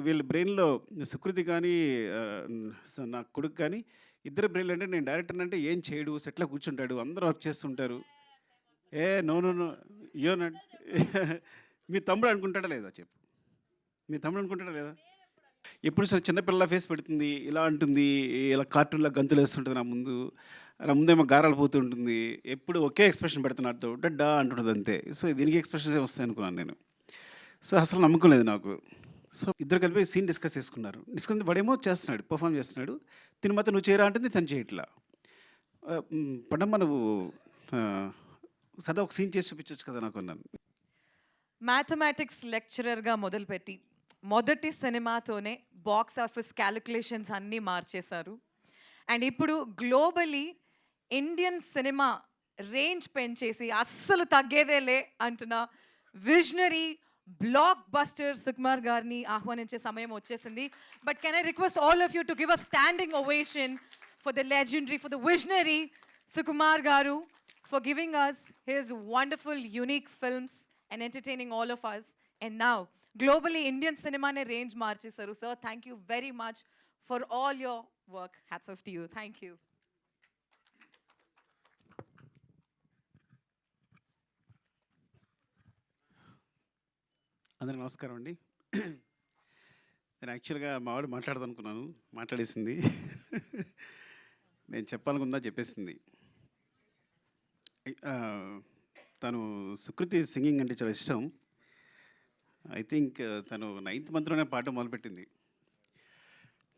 వీళ్ళ బ్రెయిన్‌లో సుకృతి కానీ నా కొడుకు కానీ ఇద్దరి బ్రెయిన్‌లో అంటే నేను డైరెక్టర్ అంటే ఏం చేయడు. సెట్‌లో కూర్చుంటాడు. అందరూ వర్క్ చేస్తుంటారు. No, no, no. You not మీ తమ్ముడు అనుకుంటాడా లేదా చెప్పు? మీ తమ్ముడు అనుకుంటాడా లేదా? ఎప్పుడు సరే చిన్న పిల్ల ఫేస్ పెడుతుంది. ఇలా అంటుంది. ఇలా కార్టూన్‌లా గంతులేస్తుంటది నా ముందు. నా ముందేమో గారాలు పోతూ ఉంటుంది. ఎప్పుడు ఒకే ఎక్స్‌ప్రెషన్ పెడుతుంది నాతో. డడ్డా అంటుంటది అంతే. సో, దీనికి ఎక్స్‌ప్రెషన్సే వస్తాయనుకున్నాను నేను. సో, అసలు నమ్మకం లేదు నాకు. సో, ఇద్దరు కలిపి సీన్ డిస్కస్ చేసుకున్నారు. డిస్కస్ వాడేమో చేస్తున్నాడు. పెర్ఫార్మ్ చేస్తున్నాడు. తిను మాత్రం నువ్వు చేయరా అంటుంది. తను చేయట్లా. పడమ్మ నువ్వు సరదా ఒక సీన్ చేసి చూపించొచ్చు కదా నాకు అన్నాను. మ్యాథమెటిక్స్ లెక్చరర్గా మొదలుపెట్టి మొదటి సినిమాతోనే బాక్స్ ఆఫీస్ క్యాలిక్యులేషన్స్ అన్నీ మార్చేశారు. అండ్ ఇప్పుడు గ్లోబలీ ఇండియన్ సినిమా రేంజ్ పెంచేసి అస్సలు తగ్గేదేలే అంటున్న విజనరీ బ్లాక్ బస్టర్ సుకుమార్ గారిని ఆహ్వానించే సమయం వచ్చేసింది. But can I request all of you to give a standing ovation for the legendary, for the visionary Sukumar గారు, for giving us his wonderful, unique films and entertaining all of us. And now, globally, Indian cinema ne range marchesaru. Sir, thank you very much for all your work. Hats off to you. Thank you. అందరికి నమస్కారం అండి. నేను యాక్చువల్గా మా వాడు మాట్లాడదనుకున్నాను, మాట్లాడేసింది. నేను చెప్పాలనుకుందా చెప్పేసింది. తను సుకృతి సింగింగ్ అంటే చాలా ఇష్టం. ఐ థింక్ తను 9th మంత్లోనే పాట మొదలుపెట్టింది.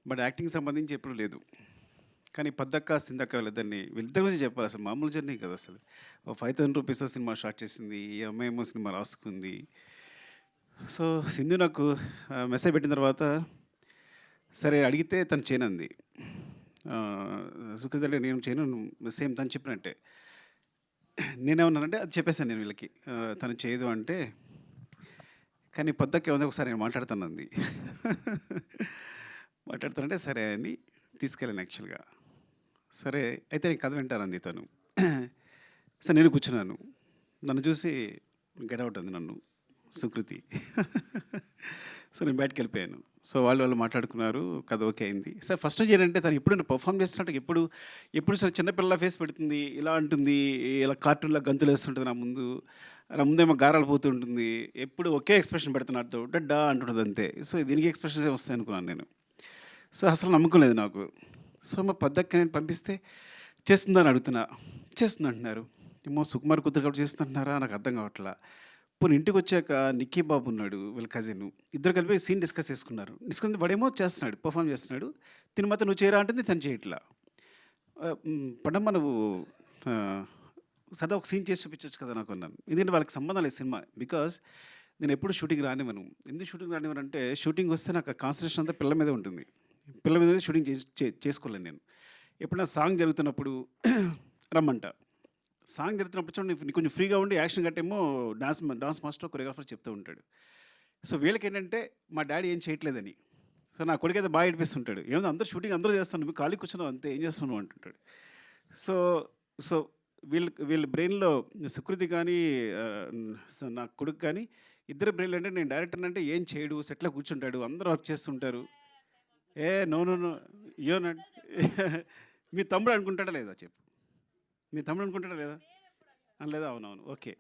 బట్ యాక్టింగ్ సంబంధించి ఎప్పుడు లేదు. కానీ పద్దక్క సిందక్క వీళ్ళిద్దరి గురించి చెప్పాలి. అసలు మామూలు జర్నీ కదా అసలు. 5,000 రూపీస్తో సినిమా స్టార్ట్ చేసింది. ఈ అమ్మాయి ఏమో సినిమా రాసుకుంది. సో సింధు నాకు మెసేజ్ పెట్టిన తర్వాత సరే అడిగితే తను చేయనంది. సుకృతి అంటే నేను చేయను, సేమ్ తను చెప్పినట్టే. నేనేమన్నానంటే అది చెప్పేశాను నేను వీళ్ళకి. తను చేయదు అంటే, కానీ పొద్దుకే ఉంది ఒకసారి నేను మాట్లాడుతానంది. మాట్లాడుతానంటే సరే అని తీసుకెళ్ళాను యాక్చువల్గా. సరే అయితే నేను కథ వింటానంది తను. సరే నేను కూర్చున్నాను. నన్ను చూసి గెటౌట్ అంది నన్ను సుకృతి. సో నేను బయటకు వెళ్ళిపోయాను. సో వాళ్ళు మాట్లాడుకున్నారు, కథ ఓకే అయింది. సార్ ఫస్ట్ చేయాలంటే తను ఎప్పుడు పర్ఫామ్ చేస్తున్నట్టు ఎప్పుడు సరే చిన్నపిల్ల ఫేస్ పెడుతుంది. ఇలా అంటుంది. ఇలా కార్టూన్లా గంతులు వేస్తుంటుంది నా ముందేమో గారాలు పోతూ ఉంటుంది. ఎప్పుడు ఒకే ఎక్స్ప్రెషన్ పెడుతుంది నాతో. డడ్డా అంటుంటుంది అంతే. సో దీనికి ఎక్స్ప్రెషన్సే వస్తాయనుకున్నాను నేను. సో అసలు నమ్మకం లేదు నాకు. సో మా పద్దక్క నేను పంపిస్తే చేస్తుందని అడుగుతున్నా. చేస్తుంది అంటున్నారు. ఏమో సుకుమార్ కూతురు కాబట్టి చేస్తుంటున్నారా నాకు అర్థం కావట్లా. పోనీ ఇంటికి వచ్చాక నిక్కీ బాబు ఉన్నాడు, వీళ్ళ కజిన్. ఇద్దరు కలిపి సీన్ డిస్కస్ చేసుకున్నారు. డిస్కస్ వాడేమో చేస్తున్నాడు, పెర్ఫామ్ చేస్తున్నాడు. తిను మాత్రం నువ్వు చేయరా అంటుంది. తను చేయట్లా. పడమ్మ నువ్వు సరదా ఒక సీన్ చేసి చూపించొచ్చు కదా నాకు అన్నాను. ఎందుకంటే వాళ్ళకి సంబంధం లేదు సినిమా. బికాజ్ నేను ఎప్పుడు షూటింగ్ రానివ్వను. ఎందుకు షూటింగ్ రానివ్వను అంటే, షూటింగ్ వస్తే నాకు కాన్సన్ట్రేషన్ అంతా పిల్ల మీదే ఉంటుంది. పిల్ల మీద షూటింగ్ చేసుకోలేను నేను. ఎప్పుడైనా సాంగ్ జరుగుతున్నప్పుడు రమ్మంట. సాంగ్ జరుగుతున్నప్పుడు చూడండి, నీకు కొంచెం ఫ్రీగా ఉండి యాక్షన్ గట్టేమో డాన్స్ మాస్టర్ కొరియోగ్రాఫర్ చెప్తూ ఉంటాడు. సో వీళ్ళకి ఏంటంటే మా డాడీ ఏం చేయట్లేదని. సో నా కొడుకు అయితే బాగా ఏడిపిస్తుంటాడు. ఏమో అందరూ షూటింగ్ అందరూ చేస్తాను, నువ్వు ఖాళీ కూర్చున్నావు అంతే, ఏం చేస్తున్నావు అంటుంటాడు. సో సో వీళ్ళ బ్రెయిన్లో సుకృతి కానీ నా కొడుకు కానీ ఇద్దరు బ్రెయిన్లో అంటే నేను డైరెక్టర్ అంటే ఏం చేయడు. సెట్లో కూర్చుంటాడు. అందరూ వర్క్ చేస్తుంటారు. No, no, no. You not మీ తమ్ముడు అనుకుంటాడా లేదా చెప్పు? మీ తమ్ముడు అనుకుంటాడా లేదా? లేదా? అవునవును, ఓకే,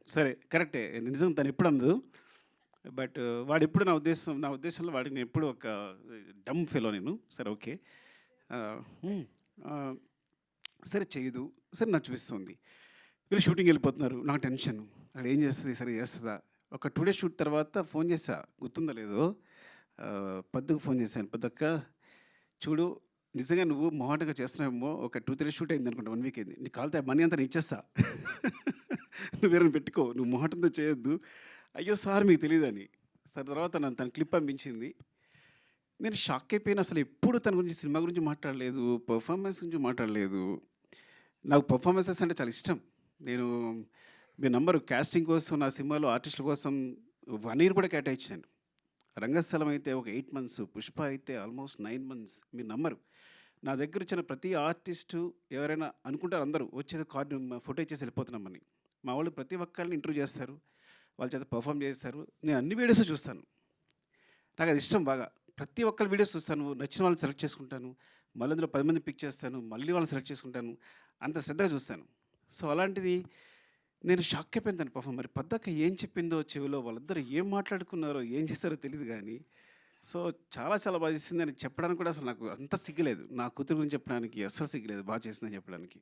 సరే, కరెక్టే. నిజం తను ఎప్పుడు అనదు. బట్ వాడు ఎప్పుడు నా ఉద్దేశంలో వాడికి నేను ఎప్పుడు ఒక డమ్ ఫెలో నేను. సరే ఓకే, సరే చేయదు. సరే నాకు చూపిస్తుంది. వీళ్ళు షూటింగ్ వెళ్ళిపోతున్నారు. నాకు టెన్షన్. అక్కడ ఏం చేస్తుంది, సరే చేస్తుందా? ఒక 2 days షూట్ తర్వాత ఫోన్ చేశా, గుర్తుందో లేదో. పద్దుకు ఫోన్ చేశాను. పద్దక్క చూడు, నిజంగా నువ్వు మొహాటంగా చేస్తున్నావేమో. ఒక 2-3 days షూట్ అయింది అనుకుంటా, 1 week అయింది. నీకు కాలితే మనీ అంతా నేను ఇచ్చేస్తా. నువ్వు వేరే పెట్టుకో, నువ్వు మొహాటంతో చేయొద్దు. అయ్యో సార్ మీకు తెలియదని. సరే తర్వాత తన క్లిప్ పంపించింది. నేను షాక్ అయిపోయిన. అసలు ఎప్పుడు తన గురించి, సినిమా గురించి మాట్లాడలేదు, పర్ఫార్మెన్స్ గురించి మాట్లాడలేదు. నాకు పర్ఫార్మెన్సెస్ అంటే చాలా ఇష్టం. నేను మీ నంబరు కాస్టింగ్ కోసం, నా సినిమాలో ఆర్టిస్టుల కోసం 1 year కూడా కేటాయించాను. రంగస్థలం అయితే ఒక 8 months, పుష్ప అయితే ఆల్మోస్ట్ 9 months. మీరు నమ్మరు. నా దగ్గర వచ్చిన ప్రతి ఆర్టిస్టు ఎవరైనా అనుకుంటారు, అందరూ వచ్చేది కార్డు ఫోటో ఇచ్చేసి వెళ్ళిపోతున్నామని. మా వాళ్ళు ప్రతి ఒక్కరిని ఇంటర్వ్యూ చేస్తారు, వాళ్ళ చేత పర్ఫామ్ చేస్తారు. నేను అన్ని వీడియోస్ చూస్తాను. నాకు అది ఇష్టం బాగా. ప్రతి ఒక్కరి వీడియోస్ చూస్తాను. నచ్చిన వాళ్ళని సెలెక్ట్ చేసుకుంటాను. మళ్ళీ అందులో 10 మందిని పిక్ చేస్తాను. మళ్ళీ వాళ్ళని సెలెక్ట్ చేసుకుంటాను. అంత శ్రద్ధగా చూస్తాను. సో, అలాంటిది నేను షాక్ అయిపోయాను దాన్ని పాపం. మరి పద్దాక ఏం చెప్పిందో చెవిలో, వాళ్ళిద్దరు ఏం మాట్లాడుకున్నారో, ఏం చేశారో తెలీదు గానీ, సో, చాలా చాలా బాగా చేసిందని చెప్పడానికి కూడా అసలు నాకు అంత సిగ్గులేదు. నా కూతురు గురించి చెప్పడానికి అస్సలు సిగ్గులేదు. బాగా చేసిందని చెప్పడానికి.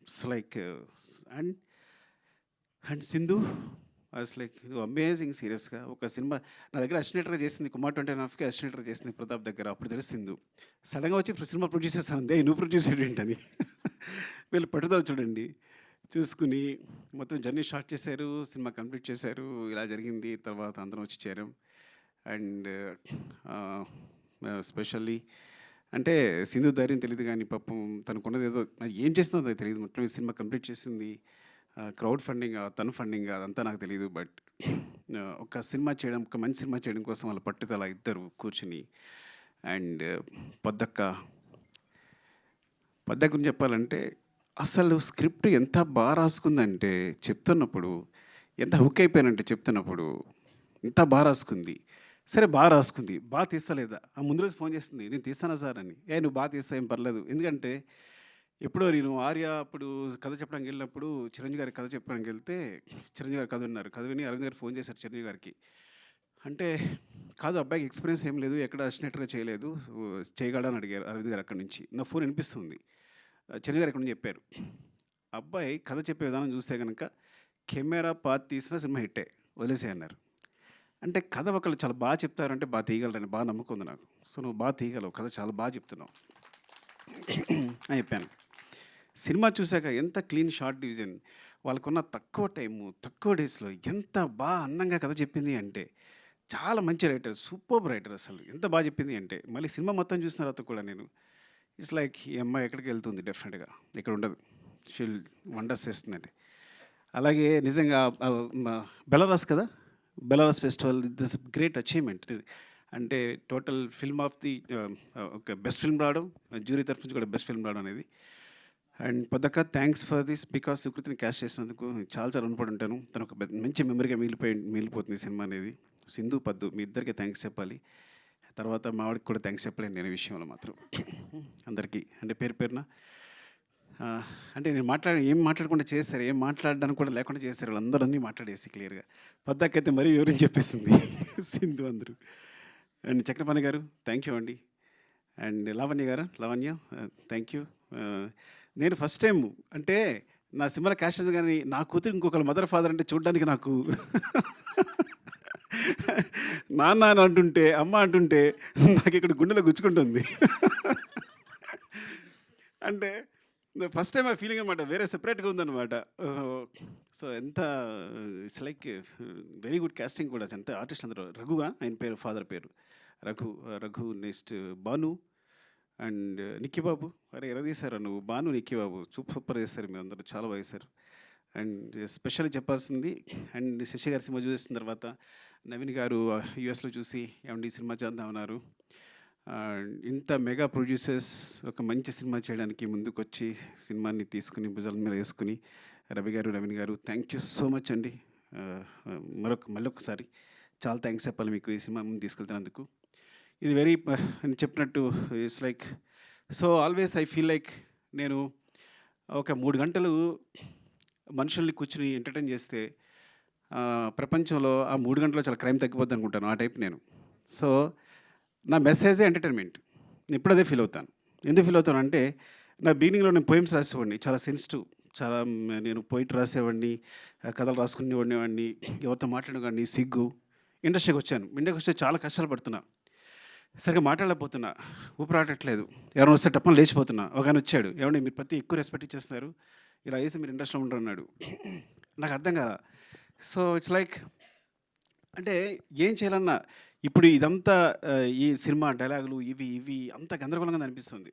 It's like and and Sindhu like amazing సీరియస్గా ఒక సినిమా నా దగ్గర అసినేటర్గా చేసింది కుమార్ 29కి అసినేటర్ చేసింది ప్రతాప్ దగ్గర. అప్పుడు తెలిసింది సడన్గా వచ్చి ఇప్పుడు సినిమా ప్రొడ్యూస్ చేస్తాను నువ్వు ప్రొడ్యూస్ ఏంటని. వీళ్ళు పట్టుదల చూడండి. చూసుకుని మొత్తం జర్నీ స్టార్ట్ చేశారు, సినిమా కంప్లీట్ చేశారు. ఇలా జరిగింది. తర్వాత అందరం వచ్చి చేరాం. అండ్ స్పెషల్లీ అంటే సింధు ధైర్యం తెలియదు కానీ పాపం తనకున్నది ఏదో ఏం చేస్తుందో నాకు తెలియదు. మొత్తం ఈ సినిమా కంప్లీట్ చేసింది. క్రౌడ్ ఫండింగ్ తను ఫండింగ్ అదంతా నాకు తెలియదు. బట్ ఒక సినిమా చేయడం, ఒక మంచి సినిమా చేయడం కోసం వాళ్ళ పట్టుదల ఇద్దరు కూర్చుని. అండ్ పద్దక్క గురించి చెప్పాలంటే అసలు స్క్రిప్ట్ ఎంత బాగా రాసుకుందంటే చెప్తున్నప్పుడు, ఎంత హుక్ అయిపోయానంటే చెప్తున్నప్పుడు ఎంత బాగా రాసుకుంది. సరే బాగా రాసుకుంది, బాగా తీస్తలేదా? ఆ ముందు రోజు ఫోన్ చేస్తుంది, నేను తీస్తానా సార్ అని. నువ్వు బాగా తీస్తా ఏం పర్లేదు. ఎందుకంటే ఎప్పుడో నేను ఆర్య అప్పుడు కథ చెప్పడానికి వెళ్ళినప్పుడు చిరంజీవి గారికి కథ చెప్పడానికి వెళ్తే చిరంజీవి గారు కథ ఉన్నారు. కథ విని అరవింద్ గారు ఫోన్ చేశారు చిరంజీవి గారికి. అంటే కాదు అబ్బాయికి ఎక్స్పీరియన్స్ ఏం లేదు, ఎక్కడ అసినేటర్గా చేయలేదు, చేయగలడని అడిగారు అరవింద్ గారు. అక్కడి నుంచి నా ఫోన్ వినిపిస్తుంది. చిరంజీవి గారు ఇక్కడ నుంచి చెప్పారు, అబ్బాయి కథ చెప్పే విధానం చూస్తే కనుక కెమెరా పాత్ తీసిన సినిమా హిట్టే, వదిలేసే అన్నారు. అంటే కథ ఒకళ్ళు చాలా బాగా చెప్తారంటే బాగా తీయగలరని బాగా నమ్మకం ఉంది నాకు. సో నువ్వు బాగా తీయగలవు, కథ చాలా బాగా చెప్తున్నావు అని చెప్పాను. సినిమా చూశాక ఎంత క్లీన్ షార్ట్ డివిజన్, వాళ్ళకున్న తక్కువ టైము, తక్కువ డేస్లో ఎంత బాగా అందంగా కథ చెప్పింది అంటే చాలా మంచి రైటర్, సూపర్ రైటర్. అసలు ఎంత బాగా చెప్పింది అంటే మళ్ళీ సినిమా మొత్తం చూసిన తర్వాత కూడా నేను ఇట్స్ లైక్ ఈ అమ్మాయి ఎక్కడికి వెళ్తుంది డెఫినెట్గా, ఇక్కడ ఉండదు, షీల్ వండర్స్ చేస్తుందండి. అలాగే నిజంగా బెలారస్ కదా, Belarus festival this great achievement. అంటే టోటల్ ఫిల్మ్ ఆఫ్ ది ఒక బెస్ట్ ఫిల్మ్ రావడం, జ్యూరీ తరఫు నుంచి కూడా బెస్ట్ ఫిల్మ్ రావడం అనేది. అండ్ పద్దక్క థ్యాంక్స్ ఫర్ దిస్, బికాస్ సుకృతిని క్యాష్ చేసినందుకు చాలా చాలా రుణపడి ఉంటాను. తను ఒక మంచి మెమరీగా మిగిలిపోతుంది సినిమా అనేది. సింధు పద్దు మీ ఇద్దరికి థ్యాంక్స్ చెప్పాలి. తర్వాత మా వాడికి కూడా థ్యాంక్స్ చెప్పలేను నేను ఈ విషయంలో మాత్రం. అందరికీ అంటే పేరు పేరున అంటే నేను ఏం మాట్లాడకుండా చేశారు, ఏం మాట్లాడడానికి కూడా లేకుండా చేశారు. వాళ్ళందరూ అన్నీ మాట్లాడేసి క్లియర్గా. పద్దక్కైతే మరీ వివరించి చెప్పేసింది సింధు అందరూ. అండ్ చక్రపాణి గారు థ్యాంక్ యూ అండి. And Lavanya thank you. నేను ఫస్ట్ టైం అంటే నా సినిమాలో క్యాష్ కానీ నా కూతురు ఇంకొకరు మదర్ ఫాదర్ అంటే చూడడానికి నాకు నాన్న అని అంటుంటే, అమ్మ అంటుంటే నాకు ఇక్కడ గుండెలో గుచ్చుకుంటుంది. అంటే ఫస్ట్ టైం ఆ ఫీలింగ్ అనమాట, వేరే సెపరేట్గా ఉందన్నమాట. సో ఎంత it's like very good casting కూడా. ఎంత ఆర్టిస్ట్ అందరూ. రఘుగా ఆయన పేరు, ఫాదర్ పేరు రఘు. నెక్స్ట్ భాను అండ్ నిక్కీ బాబు. అరే ఎలా తీశారు నువ్వు, భాను నిక్కీ బాబు సూపర్ చేశారు మీరు అందరూ, చాలా బాగా చేశారు. అండ్ స్పెషల్గా చెప్పాల్సింది అండ్ శశి గారి సినిమా చూసిన తర్వాత నవీన్ గారు యూఎస్లో చూసి ఏమండి ఈ సినిమా చేద్దామన్నారు. ఇంత మెగా ప్రొడ్యూసర్స్ ఒక మంచి సినిమా చేయడానికి ముందుకొచ్చి సినిమాని తీసుకుని భుజాల మీద వేసుకుని నవీన్ గారు థ్యాంక్ యూ సో మచ్ అండి. మళ్ళొకసారి చాలా థ్యాంక్స్ చెప్పాలి మీకు ఈ సినిమా ముందు తీసుకెళ్తున్నందుకు. ఇది వెరీ అని చెప్పినట్టు it's like so always I feel like నేను ఒక 3 గంటలు మనుషుల్ని కూర్చుని ఎంటర్టైన్ చేస్తే ప్రపంచంలో ఆ 3 గంటల్లో చాలా క్రైమ్ తగ్గిపోద్ది అనుకుంటాను. ఆ టైప్ నేను. సో నా మెసేజే ఎంటర్టైన్మెంట్. నేను ఇప్పుడు అదే ఫీల్ అవుతాను. ఎందుకు ఫీల్ అవుతాను అంటే నా బిగినింగ్లో నేను పోయిమ్స్ రాసేవాడిని, చాలా సెన్సిటివ్, చాలా నేను పోయిట్ రాసేవాడిని, కథలు రాసుకునేవాడిని, ఎవరితో మాట్లాడేవాడిని, సిగ్గు. ఇండస్ట్రీకి వచ్చాను. ఇండస్ట్రీకి వస్తే చాలా కష్టాలు పడుతున్నా, సరిగ్గా మాట్లాడలేకపోతున్నా, ఊపిరాడట్లేదు, ఎవరైనా వస్తే టప్పని లేచిపోతున్నా. ఒక ఆయన వచ్చాడు, ఏమంటే మీరు ప్రతి ఎక్కువ రెస్పెక్ట్ ఇచ్చేస్తున్నారు, ఇలా వేసి మీరు ఇండస్ట్రీలో ఉండరు అన్నాడు. నాకు అర్థం కాదా. సో ఇట్స్ లైక్ అంటే ఏం చేయాలన్నా ఇప్పుడు ఇదంతా ఈ సినిమా డైలాగులు ఇవి అంత గందరగోళంగా అనిపిస్తుంది.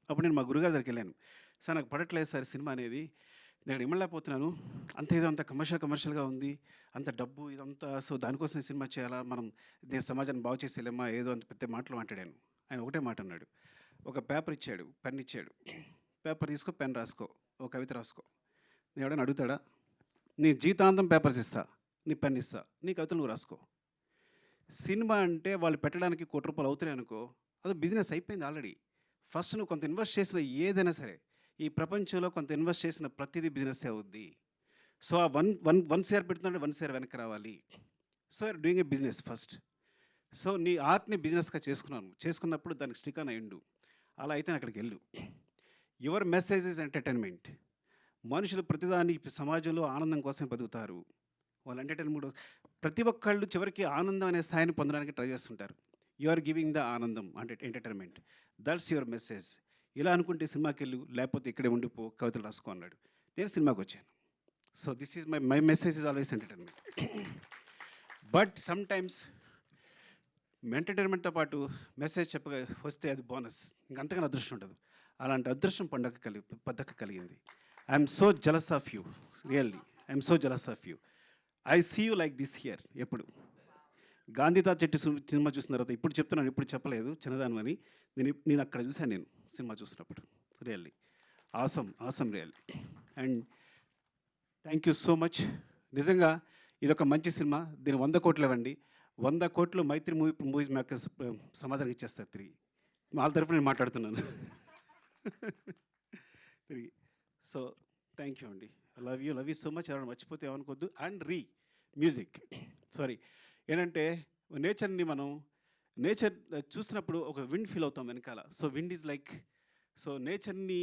అప్పుడు నేను మా గురుగారి దగ్గరికి వెళ్ళాను. సార్ నాకు పడట్లేదు సార్ సినిమా అనేది, నేను ఇమ్మలేకపోతున్నాను, అంత ఏదో అంత కమర్షియల్గా ఉంది, అంత డబ్బు ఇదంతా, సో దానికోసం సినిమా చేయాలా, మనం దేని సమాజాన్ని బాగు చేసేలేమా, ఏదో అంత పెద్ద మాటలు మాట్లాడాను. ఆయన ఒకటే మాట అన్నాడు, ఒక పేపర్ ఇచ్చాడు, పెన్ ఇచ్చాడు, పేపర్ తీసుకో, పెన్ రాసుకో, ఒక కవిత రాసుకో. నేను ఎవడైనా అడుగుతాడా? నీ జీవితాంతం పేపర్స్ ఇస్తా, నీ పెన్ ఇస్తా, నీ కవితలు నువ్వు రాసుకో. సినిమా అంటే వాళ్ళు పెట్టడానికి ₹1,00,00,000 అవుతున్నాయి అనుకో, అది బిజినెస్ అయిపోయింది ఆల్రెడీ. ఫస్ట్ నువ్వు కొంత ఇన్వెస్ట్ చేసిన ఏదైనా సరే, ఈ ప్రపంచంలో కొంత ఇన్వెస్ట్ చేసిన ప్రతిదీ బిజినెస్సే అవుద్ది. సో, ఆ 1 షేర్ పెడుతుందంటే 1 షేర్ వెనక్కి రావాలి. So, you're doing a business first. So, నీ ఆర్ట్‌ని బిజినెస్‌గా చేసుకున్నాను. చేసుకున్నప్పుడు దానికి స్టిక్ ఆన్ అయ్యుండు. అలా అయితే అక్కడికెళ్ళు. Your message is entertainment. మనుషులు ప్రతిదాని సమాజంలో ఆనందం కోసమే బతుకుతారు. వాళ్ళు ఎంటర్‌టైన్‌మెంట్ ప్రతి ఒక్కళ్ళు చివరికి ఆనందం అనే స్థాయిని పొందడానికి ట్రై చేస్తుంటారు. యు ఆర్ గివింగ్ ద ఆనందం అంటే ఎంటర్‌టైన్‌మెంట్. That's your message. ఇలా అనుకుంటే సినిమాకెళ్ళు, లేకపోతే ఇక్కడే ఉండిపో, కవితలు రాసుకో అన్నాడు. నేను సినిమాకొచ్చాను. So, this is my message is always entertainment. But sometimes ఎంటర్‌టైన్‌మెంట్‌తో పాటు మెసేజ్ వస్తే అది బోనస్. ఇంక అంతకన్నా అదృష్టం ఉండదు. అలాంటి అదృష్టం పద్దకు కలిగింది. I'm so jealous of you. Really I'm so jealous of you. I see you like this here ఎప్పుడు. గాంధీ తాత చెట్టు సినిమా చూసిన తర్వాత ఇప్పుడు చెప్తున్నాను, ఇప్పుడు చెప్పలేదు చిన్నదానివని. నేను అక్కడ చూశాను నేను సినిమా చూసినప్పుడు. Really awesome really. And thank you so much. నిజంగా ఇదొక మంచి సినిమా. దీని 100 కోట్లు ఇవ్వండి. 100 కోట్లు మైత్రి మూవీస్ మేకర్స్ సమాధానం ఇచ్చేస్తారు తిరిగి. వాళ్ళ తరఫున నేను మాట్లాడుతున్నాను తిరిగి. సో థ్యాంక్ యూ అండి. Love you so much. ఎవరైనా మర్చిపోతే ఏమనుకోవద్దు. అండ్ మ్యూజిక్ సారీ ఏంటంటే నేచర్ని మనం చూసినప్పుడు ఒక విండ్ ఫీల్ అవుతాం వెనకాల. So wind is like, so నేచర్ని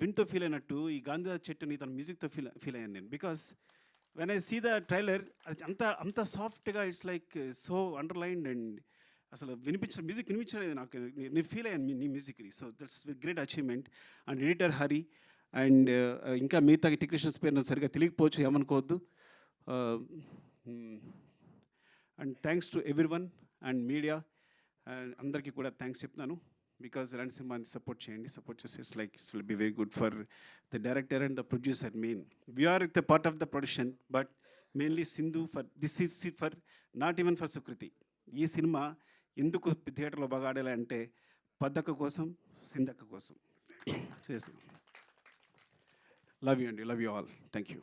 విండ్తో ఫీల్ అయినట్టు ఈ గాంధీ చెట్టుని తన మ్యూజిక్తో ఫీల్ అయ్యాను నేను. Because when I see the trailer అది అంత సాఫ్ట్గా it's like so underlined and అసలు మ్యూజిక్ వినిపించలేదు నాకు. నేను ఫీల్ అయ్యాను నీ మ్యూజిక్ని. So that's great achievement. And editor Hari and ఇంకా మిగతా టెక్నీషియన్స్ పేరు నాకు సరిగ్గా తెలియకపోవచ్చు, ఏమనుకోవద్దు. And thanks to everyone and media అందరికీ కూడా థ్యాంక్స్ చెప్తున్నాను. బికాజ్ ఇలాంటి సినిమాని సపోర్ట్ చేయండి. సపోర్ట్ చేస్తే it's like it's will be very good for the director and the producer. We are the part of the production, but mainly Sindhu this is for not even for Sukriti. ఈ cinema ఎందుకు థియేటర్లో బాగా ఆడాలి అంటే పద్దక్క కోసం, సింధక్క కోసం చేసాం. లవ్ యూ అండి. Love you all. Thank you.